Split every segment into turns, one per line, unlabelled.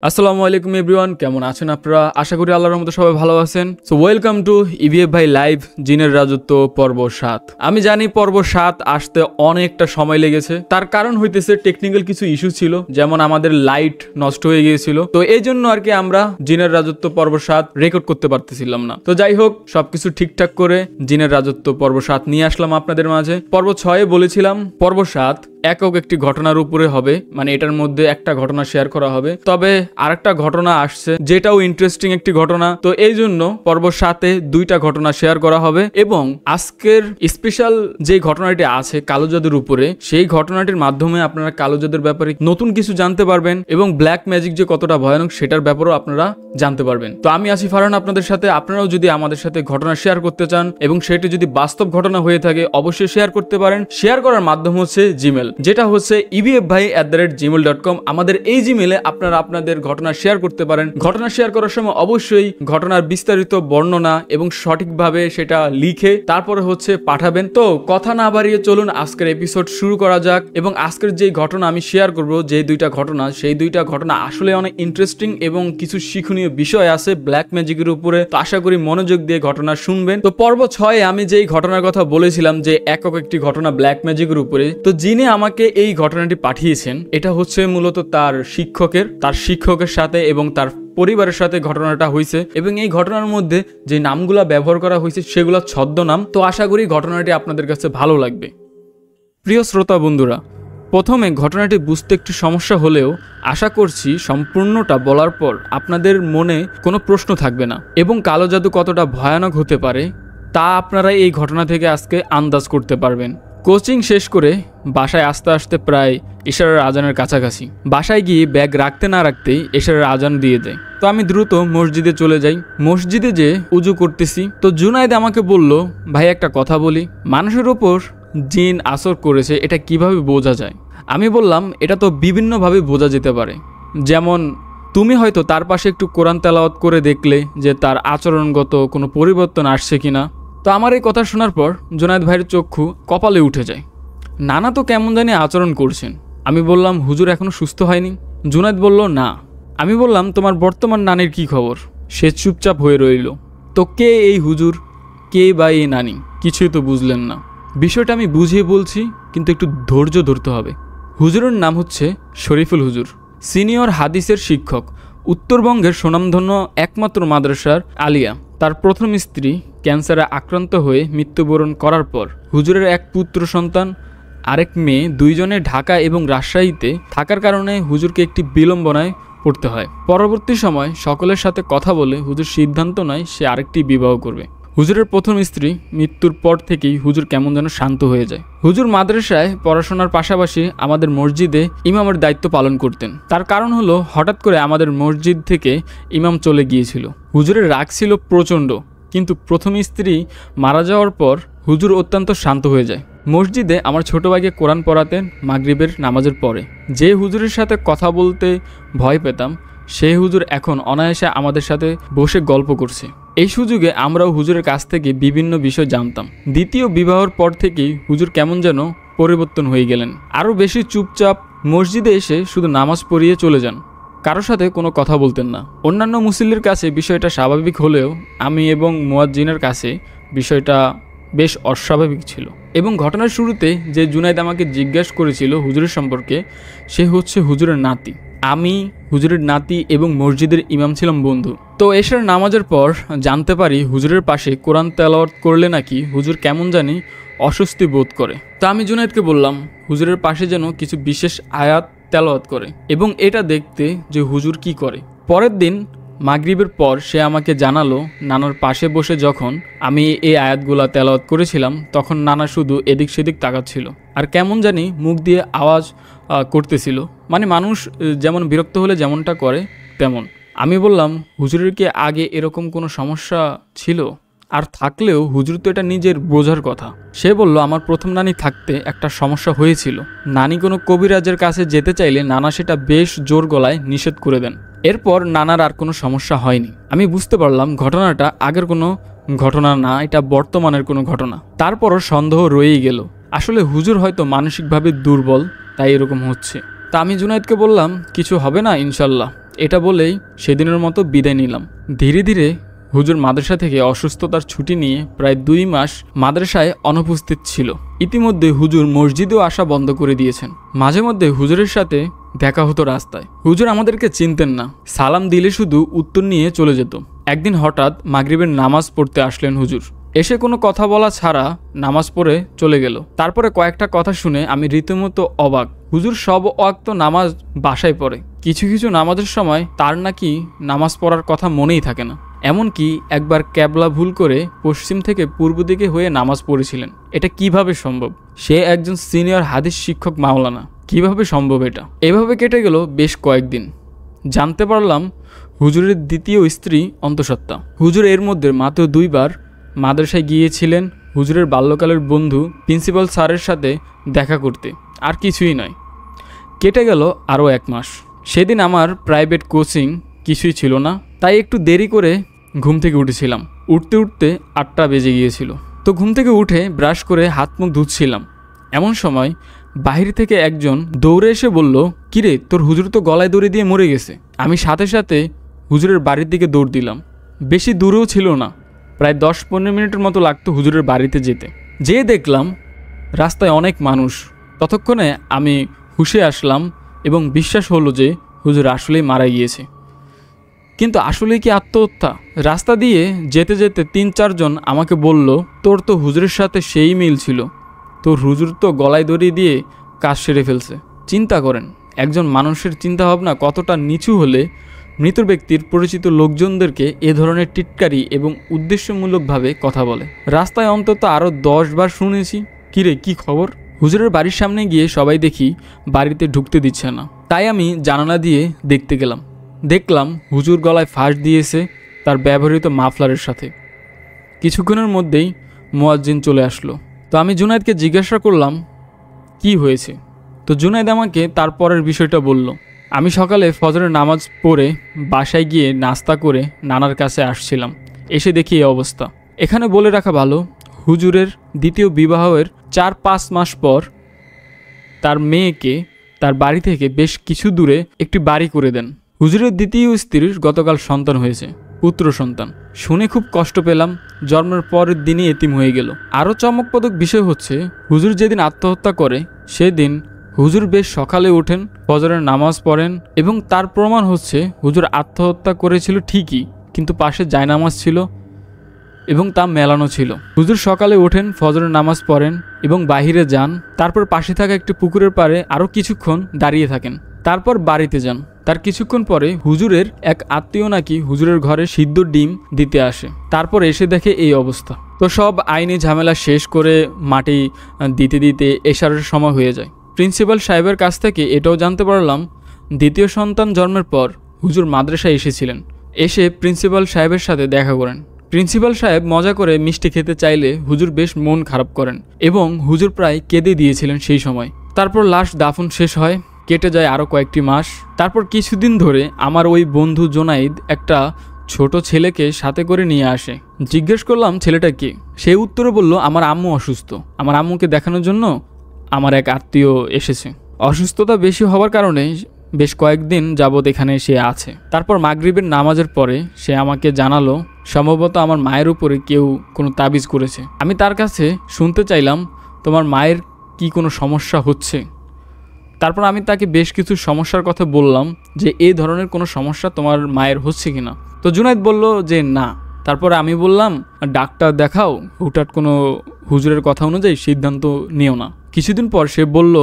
আসসালামু আলাইকুম এভরিওয়ান, কেমন আছেন আপনারা? আশা করি আল্লাহর রহমতে সবাই ভালো আছেন। সো ওয়েলকাম টু ইভিএফ ভাই লাইভ জিনের রাজত্ব পর্ব 7। আমি জানি পর্ব 7 আসতে অনেকটা সময় লেগেছে। তার কারণ হইতেছে টেকনিক্যাল কিছু ইস্যু ছিল, যেমন আমাদের লাইট নষ্ট হয়ে গিয়েছিল। তো এই জন্য আর কি আমরা জিনের রাজত্ব পর্ব 7 রেকর্ড করতে পারতেছিলাম না। তো যাই হোক, সবকিছু ঠিকঠাক করে জিনের রাজত্ব পর্ব 7 নিয়ে আসলাম আপনাদের মাঝে। পর্ব 6 বলেছিলাম পর্ব 7 একক একটি ঘটনার উপরে হবে, মানে এটার মধ্যে একটা ঘটনা শেয়ার করা হবে। তবে আরেকটা ঘটনা আসছে যেটাও ইন্টারেস্টিং একটি ঘটনা। তো এই জন্য পর্ব 7-এ 2টা ঘটনা শেয়ার করা হবে এবং আজকের স্পেশাল যে ঘটনাটি আছে কালো জাদুর উপরে, সেই ঘটনাটির মাধ্যমে আপনারা কালো জাদুর ব্যাপারে নতুন কিছু জানতে পারবেন এবং ব্ল্যাক ম্যাজিক যে কতটা ভয়ানক সেটার ব্যাপারেও আপনারা জানতে পারবেন। তো আমি আছি ফারহান আপনাদের সাথে। আপনারাও যদি আমাদের সাথে ঘটনা শেয়ার করতে চান এবং সেটি যদি বাস্তব ঘটনা হয়ে থাকে অবশ্যই শেয়ার করতে পারেন। শেয়ার করার মাধ্যম হচ্ছে জিমেল, যেটা হচ্ছে evfbhai@gmail.com। আমাদের এই জিমেলে আপনারা আপনাদের ঘটনা শেয়ার করতে পারেন। ঘটনা শেয়ার করার সময় অবশ্যই ঘটনার বিস্তারিত বর্ণনা এবং সঠিকভাবে সেটা লিখে তারপরে হচ্ছে পাঠাবেন। তো কথা না বাড়িয়ে চলুন আজকের এপিসোড শুরু করা যাক। এবং আজকের যেই ঘটনা আমি শেয়ার করব, যে 2টা ঘটনা, সেই 2টা ঘটনা আসলে অনেক ইন্টারেস্টিং এবং কিছু শিক্ষণীয় বিষয় আছে ব্ল্যাক ম্যাজিকের উপরে। তো আশা করি মনোযোগ দিয়ে ঘটনা শুনবেন। তো পর্ব 6-এ আমি যেই ঘটনার কথা বলেছিলাম যে একক একটি ঘটনা ব্ল্যাক ম্যাজিকের উপরে, তো যিনি আমাকে এই ঘটনাটি পাঠিয়েছেন এটা হচ্ছে মূলত তার শিক্ষকের সাথে এবং তার পরিবারের সাথে ঘটনাটা হয়েছে। এবং এই ঘটনার মধ্যে যে নামগুলা ব্যবহার করা হয়েছে সেগুলো ছদ্মনাম। তো আশা করি ঘটনাটি আপনাদের কাছে ভালো লাগবে। প্রিয় শ্রোতা বন্ধুরা, প্রথমে ঘটনাটি বুঝতে একটু সমস্যা হলেও আশা করছি সম্পূর্ণটা বলার পর আপনাদের মনে কোনো প্রশ্ন থাকবে না এবং কালো জাদু কতটা ভয়ানক হতে পারে তা আপনারা এই ঘটনা থেকে আজকে আন্দাজ করতে পারবেন। কোচিং শেষ করে বাসায় আসতে আসতে প্রায় ইশারার আজানের কাছাকাছি। বাসায় গিয়ে ব্যাগ রাখতে না রাখতেই ইশারার আজান দিয়ে দেয়। তো আমি দ্রুত মসজিদে চলে যাই। মসজিদে যে উজু করতেছি, তো জুনায়েদ আমাকে বলল, ভাই একটা কথা বলি, মানুষের ওপর জিন আসর করেছে এটা কিভাবে বোঝা যায়? আমি বললাম, এটা তো বিভিন্নভাবে বোঝা যেতে পারে। যেমন তুমি হয়তো তার পাশে একটু কোরআন তেলাওয়াত করে দেখলে যে তার আচরণগত কোনো পরিবর্তন আসছে কিনা। তো আমার এই কথা শোনার পর জুনায়েদ ভাইয়ের চক্ষু কপালে উঠে যায়। নানা তো কেমন জানি আচরণ করছেন। আমি বললাম, হুজুর এখনো সুস্থ হয়নি? জুনায়েদ বলল, না। আমি বললাম, তোমার বর্তমান নানির কি খবর? সে চুপচাপ হয়ে রইল। তো কে এই হুজুর, কে বা এই নানি? কিছুই তো বুঝলেন না। বিষয়টা আমি বুঝিয়ে বলছি, কিন্তু একটু ধৈর্য ধরতে হবে। হুজুরের নাম হচ্ছে শরীফুল হুজুর, সিনিয়র হাদিসের শিক্ষক, উত্তরবঙ্গের সুনামধন্য একমাত্র মাদ্রাসার আলিয়া। তার প্রথম স্ত্রী ক্যান্সারে আক্রান্ত হয়ে মৃত্যুবরণ করার পর হুজুরের এক পুত্র সন্তান, আরেক মেয়ে, দুইজনে ঢাকা এবং রাজশাহীতে থাকার কারণে হুজুরকে একটি বিড়ম্বনায় পড়তে হয়। পরবর্তী সময় সকলের সাথে কথা বলে হুজুর সিদ্ধান্ত নেয় সে আরেকটি বিবাহ করবে। হুজুরের প্রথম স্ত্রী মৃত্যুর পর থেকেই হুজুর কেমন যেন শান্ত হয়ে যায়। হুজুর মাদ্রাসায় পড়াশোনার পাশাপাশি আমাদের মসজিদে ইমামের দায়িত্ব পালন করতেন। তার কারণ হলো হঠাৎ করে আমাদের মসজিদ থেকে ইমাম চলে গিয়েছিল। হুজুরের রাগ ছিল প্রচণ্ড, কিন্তু প্রথম স্ত্রী মারা যাওয়ার পর হুজুর অত্যন্ত শান্ত হয়ে যায়। মসজিদে আমার ছোট ভাইকে কোরআন পড়াতেন মাগরিবের নামাজের পরে। যে হুজুরের সাথে কথা বলতে ভয় পেতাম সেই হুজুর এখন অনায়াসে আমাদের সাথে বসে গল্প করছে। এই সুযোগে আমরাও হুজুরের কাছ থেকে বিভিন্ন বিষয় জানতাম। দ্বিতীয় বিবাহের পর থেকেই হুজুর কেমন যেন পরিবর্তন হয়ে গেলেন। আরও বেশি চুপচাপ, মসজিদে এসে শুধু নামাজ পড়িয়ে চলে যান, কারোর সাথে কোনো কথা বলতেন না। অন্যান্য মুসল্লির কাছে বিষয়টা স্বাভাবিক হলেও আমি এবং মুয়াজ্জিনের কাছে বিষয়টা বেশ অস্বাভাবিক ছিল। এবং ঘটনার শুরুতে যে জুনায়েদ আমাকে জিজ্ঞাসা করেছিল হুজুরের সম্পর্কে, সে হচ্ছে হুজুরের নাতি। আমি হুজুরের নাতি এবং মসজিদের ইমাম ছিলাম বন্ধু। তো এশার নামাজের পর জানতে পারি হুজুরের পাশে কোরআন তেলাওয়াত করলে নাকি হুজুর কেমন জানি অস্বস্তি বোধ করে। তো আমি জুনায়েদকে বললাম হুজুরের পাশে যেন কিছু বিশেষ আয়াত তেলাওয়াত করে এবং এটা দেখতে যে হুজুর কি করে। পরের দিন মাগরিবের পর সে আমাকে জানালো, নানার পাশে বসে যখন আমি এই আয়াতগুলা তেলাওয়াত করেছিলাম তখন নানা শুধু এদিক সেদিক তাকাচ্ছিল আর কেমন জানি মুখ দিয়ে আওয়াজ করতেছিল, মানে মানুষ যেমন বিরক্ত হলে যেমনটা করে তেমন। আমি বললাম, হুজুরের কি আগে এরকম কোনো সমস্যা ছিল? আর থাকলেও হুজুর তো এটা নিজের বোঝার কথা। সে বলল, আমার প্রথম নানি থাকতে একটা সমস্যা হয়েছিল। নানি কোনো কবিরাজের কাছে যেতে চাইলে নানা সেটা বেশ জোর গলায় নিষেধ করে দেন। এরপর নানার আর কোনো সমস্যা হয়নি। আমি বুঝতে পারলাম ঘটনাটা আগের কোনো ঘটনা না, এটা বর্তমানের কোনো ঘটনা। তারপরও সন্দেহ রয়েই গেল, আসলে হুজুর হয়তো মানসিকভাবে দুর্বল, তাই এরকম হচ্ছে। তা আমি জুনায়েদকে বললাম, কিছু হবে না ইনশাল্লাহ, এটা বলেই সেদিনের মতো বিদায় নিলাম। ধীরে ধীরে হুজুর মাদ্রাসা থেকে অসুস্থতার ছুটি নিয়ে প্রায় 2 মাস মাদ্রাসায় অনুপস্থিত ছিল। ইতিমধ্যে হুজুর মসজিদেও আসা বন্ধ করে দিয়েছেন। মাঝে মধ্যে হুজুরের সাথে দেখা হতো রাস্তায়। হুজুর আমাদেরকে চিনতেন না, সালাম দিলে শুধু উত্তর নিয়ে চলে যেত। একদিন হঠাৎ মাগরিবের নামাজ পড়তে আসলেন হুজুর। এসে কোনো কথা বলা ছাড়া নামাজ পড়ে চলে গেল। তারপরে কয়েকটা কথা শুনে আমি রীতিমতো অবাক। হুজুর সব ওয়াক্ত নামাজ বাসায় পড়ে, কিছু কিছু নামাজের সময় তার নাকি নামাজ পড়ার কথা মনেই থাকে না। এমনকি একবার ক্যাবলা ভুল করে পশ্চিম থেকে পূর্ব দিকে হয়ে নামাজ পড়েছিলেন। এটা কিভাবে সম্ভব? সে একজন সিনিয়র হাদিস শিক্ষক মাওলানা, কিভাবে সম্ভব এটা? এভাবে কেটে গেল বেশ কয়েকদিন। জানতে পারলাম হুজুরের দ্বিতীয় স্ত্রী অন্তঃসত্ত্বা। হুজুর এর মধ্যে মাত্র 2 বার মাদ্রাসায় গিয়েছিলেন হুজুরের বাল্যকালের বন্ধু প্রিন্সিপাল স্যারের সাথে দেখা করতে, আর কিছুই নয়। কেটে গেল আরও 1 মাস। সেদিন আমার প্রাইভেট কোচিং কিছুই ছিল না, তাই একটু দেরি করে ঘুম থেকে উঠেছিলাম। উঠতে উঠতে 8টা বেজে গিয়েছিল। তো ঘুম থেকে উঠে ব্রাশ করে হাত মুখ ধুচ্ছিলাম, এমন সময় বাহির থেকে একজন দৌড়ে এসে বলল, কিরে তোর হুজুর তো গলায় দড়ি দিয়ে মরে গেছে। আমি সাথে সাথে হুজুরের বাড়ির দিকে দৌড় দিলাম। বেশি দূরেও ছিল না, প্রায় 10-15 মিনিটের মতো লাগতো হুজুরের বাড়িতে যেতে। যেয়ে দেখলাম রাস্তায় অনেক মানুষ। ততক্ষণে আমি হুশে আসলাম এবং বিশ্বাস হলো যে হুজুর আসলেই মারা গিয়েছে। কিন্তু আসলেই কি আত্মহত্যা? রাস্তা দিয়ে যেতে যেতে 3-4 জন আমাকে বলল, তোর তো হুজুরের সাথে সেই মিল ছিল, তোর হুজুর তো গলায় দড়ি দিয়ে কাজ সেরে ফেলছে। চিন্তা করেন একজন মানুষের চিন্তাভাবনা কতটা নিচু হলে মৃত ব্যক্তির পরিচিত লোকজনদেরকে এ ধরনের টিটকারি এবং উদ্দেশ্যমূলকভাবে কথা বলে। রাস্তায় অন্তত আরও 10 বার শুনেছি, কিরে কি খবর? হুজুরের বাড়ির সামনে গিয়ে সবাই দেখি বাড়িতে ঢুকতে দিচ্ছে না। তাই আমি জানালা দিয়ে দেখতে গেলাম। দেখলাম হুজুর গলায় ফাঁস দিয়েছে তার ব্যবহৃত মাফলারের সাথে। কিছুক্ষণের মধ্যেই মুয়াজ্জিন চলে আসলো। তো আমি জুনায়েদকে জিজ্ঞাসা করলাম কি হয়েছে। তো জুনায়েদ আমাকে তারপরের বিষয়টা বলল। আমি সকালে ফজরের নামাজ পড়ে বাসায় গিয়ে নাস্তা করে নানার কাছে আসছিলাম, এসে দেখি এই অবস্থা। এখানে বলে রাখা ভালো, হুজুরের দ্বিতীয় বিবাহের 4-5 মাস পর তার মেয়েকে তার বাড়ি থেকে বেশ কিছু দূরে একটি বাড়ি করে দেন। হুজুরের দ্বিতীয় স্ত্রীর গতকাল সন্তান হয়েছে, পুত্র সন্তান। শুনে খুব কষ্ট পেলাম। জন্মের পরের দিনই এতিম হয়ে গেল। আরও চমকপ্রদ বিষয় হচ্ছে, হুজুর যেদিন আত্মহত্যা করে সেদিন হুজুর বেশ সকালে ওঠেন, ফজরের নামাজ পড়েন এবং তার প্রমাণ হচ্ছে হুজুর আত্মহত্যা করেছিল ঠিকই, কিন্তু পাশে জায়নামাজ ছিল এবং তা মেলানো ছিল। হুজুর সকালে ওঠেন, ফজরের নামাজ পড়েন এবং বাহিরে যান। তারপর পাশে থাকা একটি পুকুরের পাড়ে আরও কিছুক্ষণ দাঁড়িয়ে থাকেন। তারপর বাড়িতে যান। তার কিছুক্ষণ পরে হুজুরের এক আত্মীয় নাকি হুজুরের ঘরে সিদ্ধ ডিম দিতে আসে। তারপর এসে দেখে এই অবস্থা। তো সব আইনি ঝামেলা শেষ করে মাটি দিতে দিতে এশারের সময় হয়ে যায়। প্রিন্সিপাল সাহেবের কাছ থেকে এটাও জানতে পারলাম, দ্বিতীয় সন্তান জন্মের পর হুজুর মাদ্রাসায় এসেছিলেন। এসে প্রিন্সিপাল সাহেবের সাথে দেখা করেন। প্রিন্সিপাল সাহেব মজা করে মিষ্টি খেতে চাইলে হুজুর বেশ মন খারাপ করেন এবং হুজুর প্রায় কেঁদে দিয়েছিলেন সেই সময়। তারপর লাশ দাফন শেষ হয়। কেটে যায় আরও কয়েকটি মাস। তারপর কিছুদিন ধরে আমার ওই বন্ধু জোনাইদ একটা ছোট ছেলেকে সাথে করে নিয়ে আসে। জিজ্ঞেস করলাম ছেলেটা কে? সে উত্তরে বলল, আমার আম্মু অসুস্থ, আমার আম্মুকে দেখানোর জন্য আমার এক আত্মীয় এসেছে। অসুস্থতা বেশি হওয়ার কারণে বেশ কয়েকদিন যাবৎ এখানে সে আছে। তারপর মাগরিবের নামাজের পরে সে আমাকে জানালো সম্ভবত আমার মায়ের উপরে কেউ কোনো তাবিজ করেছে। আমি তার কাছে শুনতে চাইলাম তোমার মায়ের কি কোনো সমস্যা হচ্ছে। তারপর আমি তাকে বেশ কিছু সমস্যার কথা বললাম যে এই ধরনের কোনো সমস্যা তোমার মায়ের হচ্ছে কিনা। তো জুনাইদ বলল যে না। তারপরে আমি বললাম ডাক্তার দেখাও, হুটহাট কোনো হুজুরের কথা অনুযায়ী সিদ্ধান্ত নিও না। কিছুদিন পর সে বলল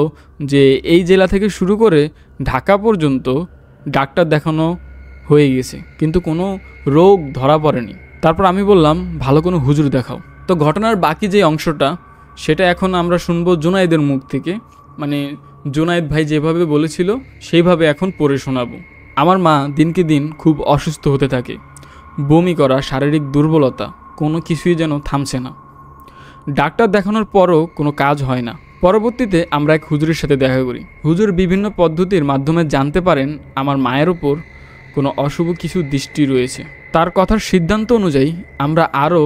যে এই জেলা থেকে শুরু করে ঢাকা পর্যন্ত ডাক্তার দেখানো হয়ে গেছে, কিন্তু কোনো রোগ ধরা পড়েনি। তারপর আমি বললাম ভালো কোনো হুজুর দেখাও। তো ঘটনার বাকি যে অংশটা সেটা এখন আমরা শুনবো জুনাইদের মুখ থেকে। মানে জুনাইদ ভাই যেভাবে বলেছিল সেইভাবে এখন পড়ে শোনাবো। আমার মা দিনকে দিন খুব অসুস্থ হতে থাকে। বমি করা, শারীরিক দুর্বলতা, কোনো কিছুই যেন থামছে না। ডাক্তার দেখানোর পরও কোনো কাজ হয় না। পরবর্তীতে আমরা এক হুজুরের সাথে দেখা করি। হুজুর বিভিন্ন পদ্ধতির মাধ্যমে জানতে পারেন আমার মায়ের ওপর কোনো অশুভ কিছু দৃষ্টি রয়েছে। তার কথার সিদ্ধান্ত অনুযায়ী আমরা আরও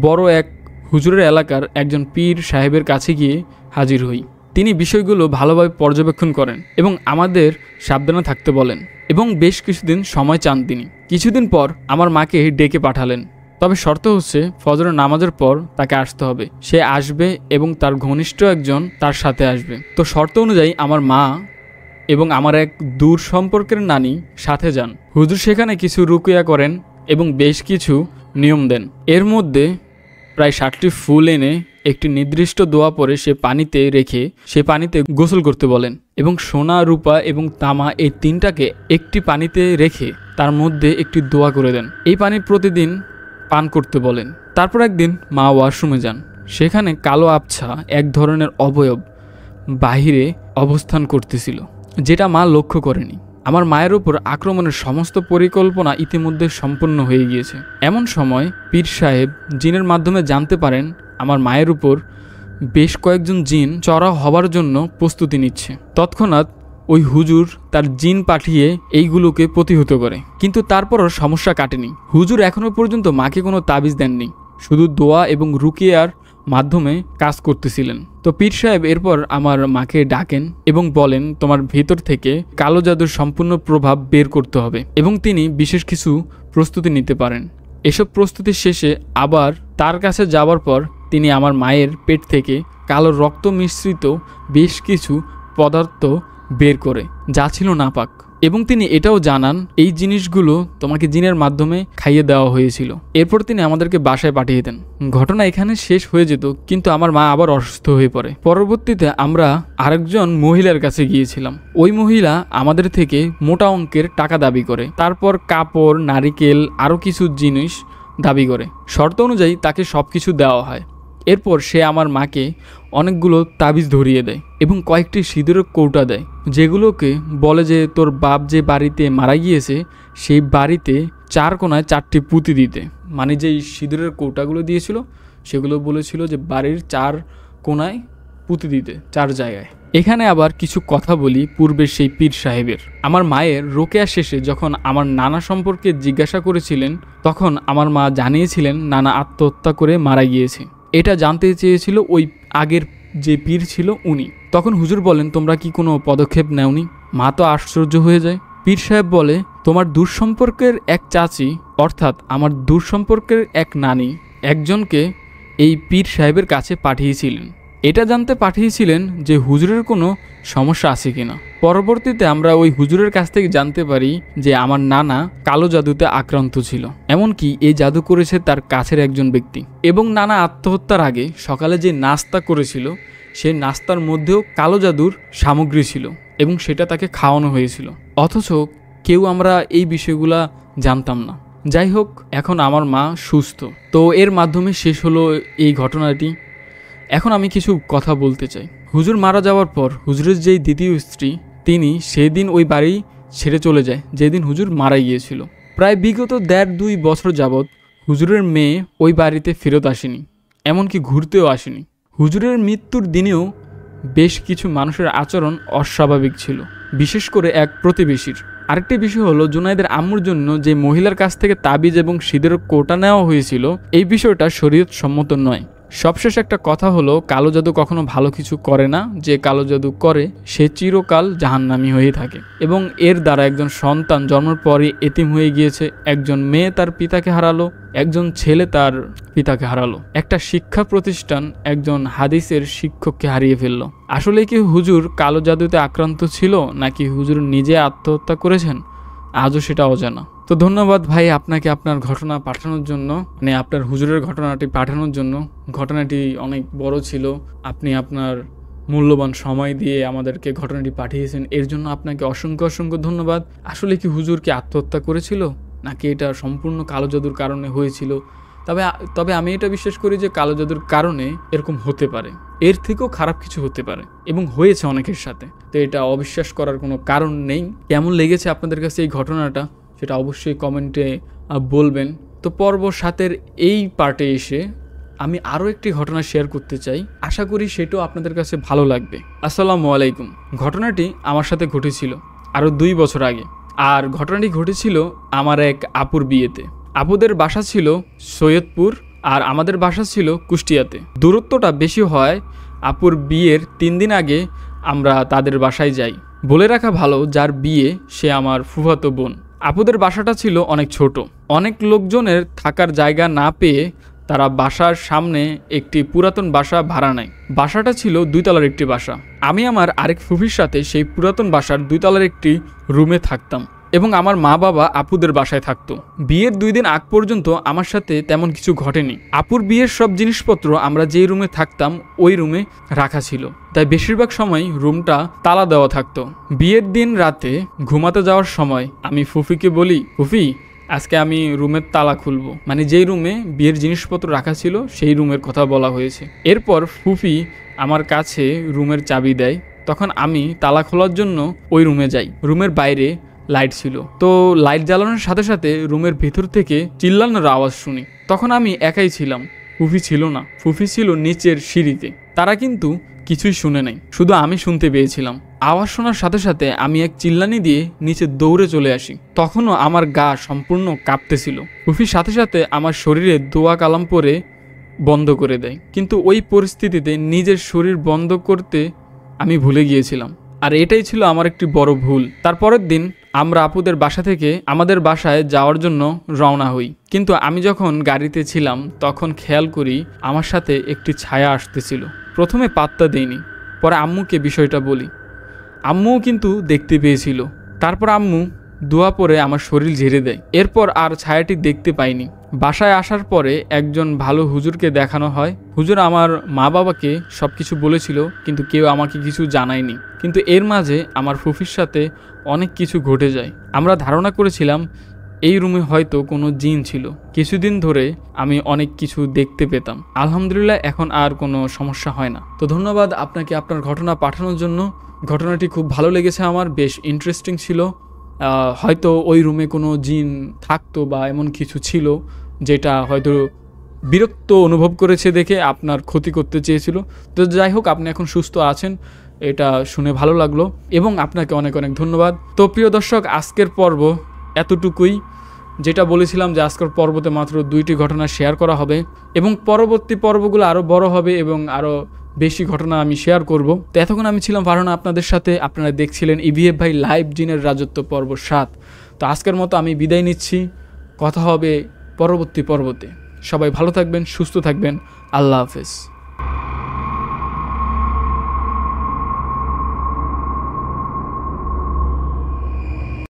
বড় এক হুজুরের এলাকার একজন পীর সাহেবের কাছে গিয়ে হাজির হই। তিনি বিষয়গুলো ভালোভাবে পর্যবেক্ষণ করেন এবং আমাদের সাবধানে থাকতে বলেন এবং বেশ কিছুদিন সময় চান তিনি। কিছুদিন পর আমার মাকে ডেকে পাঠালেন, তবে শর্ত হচ্ছে ফজরের নামাজের পর তাকে আসতে হবে। সে আসবে এবং তার ঘনিষ্ঠ একজন তার সাথে আসবে। তো শর্ত অনুযায়ী আমার মা এবং আমার এক দূর সম্পর্কের নানি সাথে যান। হুজুর সেখানে কিছু রুকিয়া করেন এবং বেশ কিছু নিয়ম দেন। এর মধ্যে প্রায় 60টি ফুল এনে একটি নির্দিষ্ট দোয়া পরে সে পানিতে রেখে সে পানিতে গোসল করতে বলেন এবং সোনা, রূপা এবং তামা এই তিনটাকে একটি পানিতে রেখে তার মধ্যে একটি দোয়া করে দেন। এই পানি প্রতিদিন পান করতে বলেন। তারপর একদিন মা ওয়াশরুমে যান। সেখানে কালো আবছা এক ধরনের অবয়ব বাহিরে অবস্থান করতেছিল, যেটা মা লক্ষ্য করেনি। আমার মায়ের উপর আক্রমণের সমস্ত পরিকল্পনা ইতিমধ্যে সম্পন্ন হয়ে গিয়েছে। এমন সময় পীর সাহেব জিনের মাধ্যমে জানতে পারেন আমার মায়ের উপর বেশ কয়েকজন জিন চড়াও হবার জন্য প্রস্তুতি নিচ্ছে। তৎক্ষণাৎ ওই হুজুর তার জিন পাঠিয়ে এইগুলোকে প্রতিহত করে, কিন্তু তারপরও সমস্যা কাটেনি। হুজুর এখনো পর্যন্ত মাকে কোনো তাবিজ দেননি, শুধু দোয়া এবং রুকিয়ার মাধ্যমে কাজ করতেছিলেন। তো পীর সাহেব এরপর আমার মাকে ডাকেন এবং বলেন, তোমার ভেতর থেকে কালো জাদুর সম্পূর্ণ প্রভাব বের করতে হবে এবং তিনি বিশেষ কিছু প্রস্তুতি নিতে পারেন। এসব প্রস্তুতির শেষে আবার তার কাছে যাওয়ার পর তিনি আমার মায়ের পেট থেকে কালো রক্ত মিশ্রিত বেশ কিছু পদার্থ বের করে, যা ছিল নাপাক, এবং তিনি এটাও জানান এই জিনিসগুলো তোমাকে জিনের মাধ্যমে খাইয়ে দেওয়া হয়েছিল। এরপর তিনি আমাদেরকে বাসায় পাঠিয়ে দেন। ঘটনা এখানে শেষ হয়ে যেত, কিন্তু আমার মা আবার অসুস্থ হয়ে পড়ে। পরবর্তীতে আমরা আরেকজন মহিলার কাছে গিয়েছিলাম। ওই মহিলা আমাদের থেকে মোটা অঙ্কের টাকা দাবি করে, তারপর কাপড়, নারিকেল, আরও কিছু জিনিস দাবি করে। শর্ত অনুযায়ী তাকে সব কিছু দেওয়া হয়। এরপর সে আমার মাকে অনেকগুলো তাবিজ ধরিয়ে দেয় এবং কয়েকটি সিঁদুরের কৌটা দেয়, যেগুলোকে বলে যে তোর বাপ যে বাড়িতে মারা গিয়েছে সেই বাড়িতে 4 কোণায় 4টি পুঁতি দিতে। মানে যেই সিঁদুরের কৌটাগুলো দিয়েছিল সেগুলো বলেছিল যে বাড়ির 4 কোণায় পুঁতি দিতে, 4 জায়গায়। এখানে আবার কিছু কথা বলি পূর্বের সেই পীর সাহেবের। আমার মায়ের রোকেয়া শেষে যখন আমার নানা সম্পর্কে জিজ্ঞাসা করেছিলেন, তখন আমার মা জানিয়েছিলেন নানা আত্মহত্যা করে মারা গিয়েছে। এটা জানতে চেয়েছিল ওই আগের যে পীর ছিল উনি। তখন হুজুর বলেন, তোমরা কি কোনো পদক্ষেপ নেওনি? মা তো আশ্চর্য হয়ে যায়। পীর সাহেব বলে, তোমার দূর সম্পর্কের এক চাচি, অর্থাৎ আমার দূর সম্পর্কের এক নানি, একজনকে এই পীর সাহেবের কাছে পাঠিয়েছিলেন। এটা জানতে পাঠিয়েছিলেন যে হুজুরের কোনো সমস্যা আছে কিনা। পরবর্তীতে আমরা ওই হুজুরের কাছ থেকে জানতে পারি যে আমার নানা কালো জাদুতে আক্রান্ত ছিল, এমনকি এই জাদু করেছে তার কাছের একজন ব্যক্তি। এবং নানা আত্মহত্যার আগে সকালে যে নাস্তা করেছিল সেই নাস্তার মধ্যেও কালো জাদুর সামগ্রী ছিল এবং সেটা তাকে খাওয়ানো হয়েছিল, অথচ কেউ আমরা এই বিষয়গুলা জানতাম না। যাই হোক, এখন আমার মা সুস্থ। তো এর মাধ্যমে শেষ হলো এই ঘটনাটি। এখন আমি কিছু কথা বলতে চাই। হুজুর মারা যাওয়ার পর হুজুরের যেই দ্বিতীয় স্ত্রী, তিনি সেদিন ওই বাড়ি ছেড়ে চলে যায় যেদিন হুজুর মারা গিয়েছিল। প্রায় বিগত 1.5-2 বছর যাবৎ হুজুরের মেয়ে ওই বাড়িতে ফেরত আসেনি, এমনকি ঘুরতেও আসেনি। হুজুরের মৃত্যুর দিনেও বেশ কিছু মানুষের আচরণ অস্বাভাবিক ছিল, বিশেষ করে এক প্রতিবেশীর। আরেকটি বিষয় হলো, জুনায়েদের আম্মুর জন্য যে মহিলার কাছ থেকে তাবিজ এবং সিঁদুরের কোটা নেওয়া হয়েছিল, এই বিষয়টা শরীয়ত সম্মত নয়। সবশেষ একটা কথা হলো, কালো জাদু কখনো ভালো কিছু করে না। যে কালো জাদু করে সে চিরকাল জাহান্নামী হয়ে থাকে এবং এর দ্বারা একজন সন্তান জন্মের পরই এতিম হয়ে গিয়েছে, একজন মেয়ে তার পিতাকে হারালো, একজন ছেলে তার পিতাকে হারালো, একটা শিক্ষা প্রতিষ্ঠান একজন হাদিসের শিক্ষককে হারিয়ে ফেললো। আসলে কি হুজুর কালো জাদুতে আক্রান্ত ছিল নাকি হুজুর নিজে আত্মহত্যা করেছেন, আজও সেটা অজানা। তো ধন্যবাদ ভাই আপনাকে আপনার ঘটনা পাঠানোর জন্য, মানে আপনার হুজুরের ঘটনাটি পাঠানোর জন্য। ঘটনাটি অনেক বড় ছিল, আপনি আপনার মূল্যবান সময় দিয়ে আমাদেরকে ঘটনাটি পাঠিয়েছেন, এর জন্য আপনাকে অসংখ্য অসংখ্য ধন্যবাদ। আসলে কি হুজুর কি আত্মহত্যা করেছিল নাকি এটা সম্পূর্ণ কালো জাদুর কারণে হয়েছিল? তবে আমি এটা বিশ্বাস করি যে কালো জাদুর কারণে এরকম হতে পারে, এর থেকেও খারাপ কিছু হতে পারে এবং হয়েছে অনেকের সাথে। তো এটা অবিশ্বাস করার কোনো কারণ নেই। কেমন লেগেছে আপনাদের কাছে এই ঘটনাটা সেটা অবশ্যই কমেন্টে বলবেন। তো পর্ব 7-এর এই পার্টে এসে আমি আরও একটি ঘটনা শেয়ার করতে চাই, আশা করি সেটাও আপনাদের কাছে ভালো লাগবে। আসসালামু আলাইকুম। ঘটনাটি আমার সাথে ঘটেছিল আরও 2 বছর আগে, আর ঘটনাটি ঘটেছিল আমার এক আপুর বিয়েতে। আপুদের বাসা ছিল সৈয়দপুর আর আমাদের বাসা ছিল কুষ্টিয়াতে। দূরত্বটা বেশি হয় আপুর বিয়ের 3 দিন আগে আমরা তাদের বাসায় যাই। বলে রাখা ভালো, যার বিয়ে সে আমার ফুফাতো বোন। আপুদের বাসাটা ছিল অনেক ছোট, অনেক লোকজনের থাকার জায়গা না পেয়ে তারা বাসার সামনে একটি পুরাতন বাসা ভাড়া নেয়। বাসাটা ছিল 2 তলার একটি বাসা। আমি আমার আরেক ফুফির সাথে সেই পুরাতন বাসার 2 তলার একটি রুমে থাকতাম এবং আমার মা বাবা আপুদের বাসায় থাকতো। বিয়ের 2 দিন আগ পর্যন্ত আমার সাথে তেমন কিছু ঘটেনি। আপুর বিয়ের সব জিনিসপত্র আমরা যেই রুমে থাকতাম ওই রুমে রাখা ছিল, তাই বেশিরভাগ সময় রুমটা তালা দেওয়া থাকতো। বিয়ের দিন রাতে ঘুমাতে যাওয়ার সময় আমি ফুফিকে বলি, ফুফি আজকে আমি রুমের তালা খুলবো, মানে যেই রুমে বিয়ের জিনিসপত্র রাখা ছিল সেই রুমের কথা বলা হয়েছে। এরপর ফুফি আমার কাছে রুমের চাবি দেয়, তখন আমি তালা খোলার জন্য ওই রুমে যাই। রুমের বাইরে লাইট ছিল, তো লাইট জ্বালানোর সাথে সাথে রুমের ভেতর থেকে চিল্লানোর আওয়াজ শুনি। তখন আমি একাই ছিলাম, ফুফি ছিল না। ফুফি ছিল নিচের সিঁড়িতে। তারা কিন্তু কিছুই শুনে নাই, শুধু আমি শুনতে পেয়েছিলাম। আওয়াজ শোনার সাথে সাথে আমি এক চিল্লানি দিয়ে নিচে দৌড়ে চলে আসি। তখনও আমার গা সম্পূর্ণ কাঁপতেছিল। ফুফির সাথে সাথে আমার শরীরে দোয়া কালাম পরে বন্ধ করে দেয়, কিন্তু ওই পরিস্থিতিতে নিজের শরীর বন্ধ করতে আমি ভুলে গিয়েছিলাম, আর এটাই ছিল আমার একটি বড় ভুল। তারপরের দিন আমরা আপুদের বাসা থেকে আমাদের বাসায় যাওয়ার জন্য রওনা হই, কিন্তু আমি যখন গাড়িতে ছিলাম তখন খেয়াল করি আমার সাথে একটি ছায়া আসতেছিল। প্রথমে পাত্তা দেইনি, পরে আম্মুকে বিষয়টা বলি। আম্মুও কিন্তু দেখতে পেয়েছিল। তারপর আম্মু দোয়া পরে আমার শরীর ঝেড়ে দেয়। এরপর আর ছায়াটি দেখতে পাইনি। বাসায় আসার পরে একজন ভালো হুজুরকে দেখানো হয়। হুজুর আমার মা বাবাকে সব কিছু বলেছিল, কিন্তু কেউ আমাকে কিছু জানায়নি। কিন্তু এর মাঝে আমার ফুফির সাথে অনেক কিছু ঘটে যায়। আমরা ধারণা করেছিলাম এই রুমে হয়তো কোনো জিন ছিল। কিছুদিন ধরে আমি অনেক কিছু দেখতে পেতাম। আলহামদুলিল্লাহ এখন আর কোনো সমস্যা হয় না। তো ধন্যবাদ আপনাকে আপনার ঘটনা পাঠানোর জন্য। ঘটনাটি খুব ভালো লেগেছে আমার, বেশ ইন্টারেস্টিং ছিল। হয়তো ওই রুমে কোনো জিন থাকতো বা এমন কিছু ছিল যেটা হয়তো বিরক্ত অনুভব করেছে দেখে আপনার ক্ষতি করতে চেয়েছিল। তো যাই হোক, আপনি এখন সুস্থ আছেন, এটা শুনে ভালো লাগলো এবং আপনাকে অনেক অনেক ধন্যবাদ। তো প্রিয় দর্শক, আজকের পর্ব এতটুকুই। যেটা বলেছিলাম যে আজকের পর্বতে মাত্র 2টি ঘটনা শেয়ার করা হবে এবং পরবর্তী পর্বগুলো আরও বড় হবে এবং আরও বেশি ঘটনা আমি শেয়ার করব। তো এতক্ষণ আমি ছিলাম ফারহান আপনাদের সাথে। আপনারা দেখছিলেন ইভিএফ ভাই লাইভ জিনের রাজত্ব পর্ব 7। তো আজকের মতো আমি বিদায় নিচ্ছি, কথা হবে পরবর্তী পর্বতে। সবাই ভালো থাকবেন, সুস্থ থাকবেন, আল্লাহ হাফেজ।